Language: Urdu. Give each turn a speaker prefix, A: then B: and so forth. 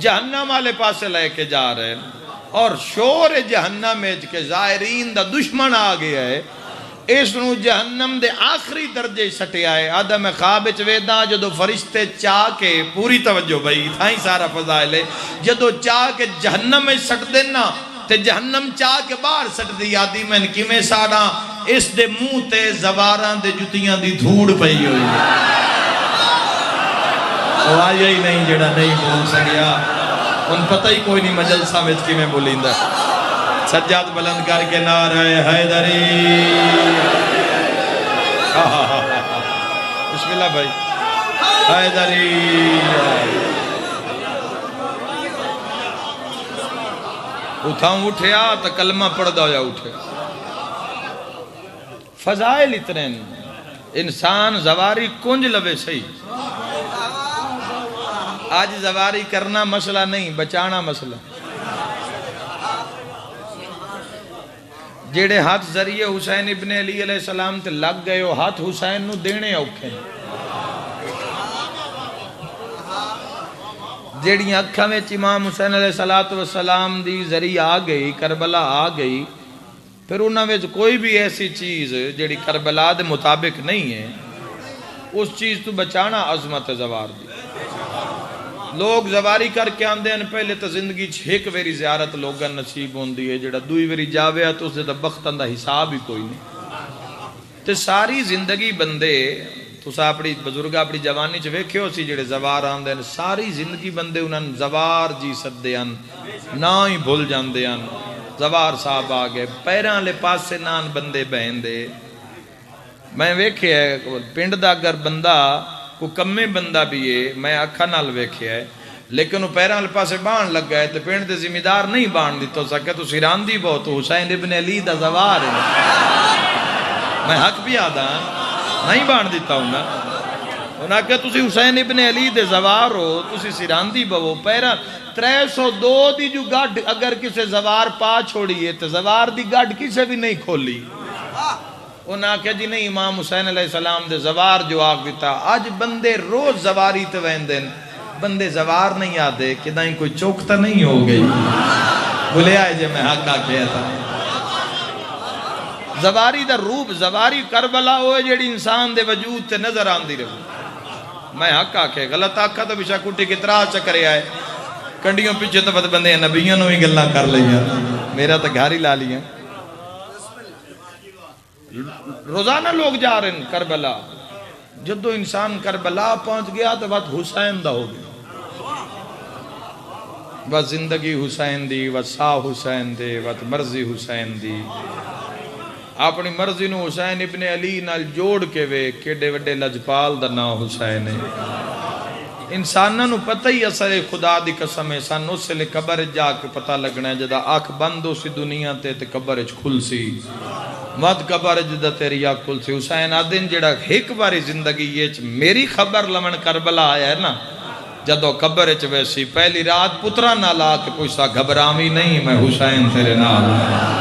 A: جہنم والے پاسے لے کے جا رہے ہیں، اور شور جہنم کے زائرین دا دشمن آ گیا ہے، اس نو جہنم دے آخری درجے سٹیا ہے۔ آدم خواب وچ ویدا جدو فرشتے چاہ کے، پوری توجہ بھائی تھائیں سارا فضائل ہے، جدو چاہ کے جہنم میں سٹ دینا تے جہنم چاہ کے باہر سٹ دی، آدھی میں کیویں ساڑا، اس دے منہ تے زواراں دے جتیاں دی دھوڑ پئی ہوئی ہے۔ وہ آیا ہی نہیں جڑا نہیں بول سکیا، ان پتہ ہی کوئی نہیں مجلسہ میں کیویں بولیندا۔ سجاد بلند کر کے نعرہ حیدری، بسم اللہ بھائی، حیدری اتھاؤں اٹھیا تو کلمہ پڑھدا ہویا اٹھے۔ فضائل اتنے انسان زواری کنج لوے صحیح، آج زواری کرنا مسئلہ نہیں، بچانا مسئلہ۔ جیڑے ہاتھ ذریعے حسین ابن علی علیہ السلام تے لگ گئے ہو، ہاتھ حسین نو دینے اوکھے، جیڑی اکھا میں امام حسین علیہ السلام دی ذریعہ آ گئی، کربلا آ گئی، پھر انہاں میں کوئی بھی ایسی چیز جیڑی کربلا دے مطابق نہیں ہے، اس چیز تو بچانا عظمت زوار دی۔ لوگ زواری کر کے آندے ہیں، پہلے تو زندگی ایک ویری زیارت لوگاں نصیب ہوندی ہے، جڑا دوئی ویری جاوے تو اس دے بختاں دا حساب ہی کوئی نہیں۔ تے ساری زندگی بندے تسا اپنی بزرگ اپنی جوانی چ ویکھے ہو سی جڑے زوار آندے ہیں، ساری زندگی بندے انہاں زوار جی سدے ہیں، نہ ہی بھول جاندے ہیں۔ زوار صاحب آ گئے، پیراں لے پاسے نان بندے بہن دے۔ میں ویکھے ہے پنڈ دا اگر بندہ کو کمے بندہ بھی ہے، میں اکھا نال ویکھے ہے، لیکن وہ پیراں لے پاسے بان لگ گئے تو پنڈ دے ذمہ دار نہیں بان دیتا سکے، تو سیران دی بہت حسین ابن علی دا زوار ہے، میں حق بھی آدھا نہیں بان دیتا ہوں نا۔ انہاں کہ تسی حسین ابن علی دے زوار ہو، تسی سیران دی بہو پیراں 302 دی جو گاڑھ اگر کسے زوار پا چھوڑی ہے تو زوار دی گاڑھ کسے بھی نہیں کھولی۔ انہاں کہ جی نہیں امام حسین علیہ السلام دے زوار جو آگ دیتا، آج بندے روز زواری تے ویندن، بندے زوار نہیں آدھے کہ نہ کوئی چوکتا نہیں ہو گئی، بولے آئے جے میں حق آکھیا تھا۔ زواری دا روپ، زواری کربلا ہوئے جیڑی انسان دے وجود تے نظر آن دی رہے۔ میں حق آکھے غلط آکھا تو بشا کٹی کی طرح چکرے آئے، کنڈیوں پیچھے تو بندے ہیں نبیوں نے ہی گلنا کر لیا، میرا تو گھر ہی لا لیا۔ روزانہ لوگ جا رہے ہیں کربلا، جدو انسان کربلا پہنچ گیا تو بات حسین دا ہو گیا، بات زندگی حسین دی، بات سا حسین دے، بات مرضی حسین دی۔ اپنی مرضی نو حسین ابن علی نال جوڑ کے وے کیڑے وڈے لجپال دا نام حسین ہے۔ انساناں نو پتہ ہی اثر خدا دی قسم ہے، سان اس لئے قبر جا کے پتہ لگنا ہے، جدا آنکھ بند ہو سی دنیا تے قبر اچ کھل سی، مد قبر جدا تیری آنکھ کھل سی۔ حسین آدن جڑا ایک باری زندگی یہ میری خبر لمن کربلا آیا ہے نا، جدو قبر اچ ویسی پہلی رات پترہ نہ لا کے پوچھتا گھبرامی نہیں میں حسین تیرے نال۔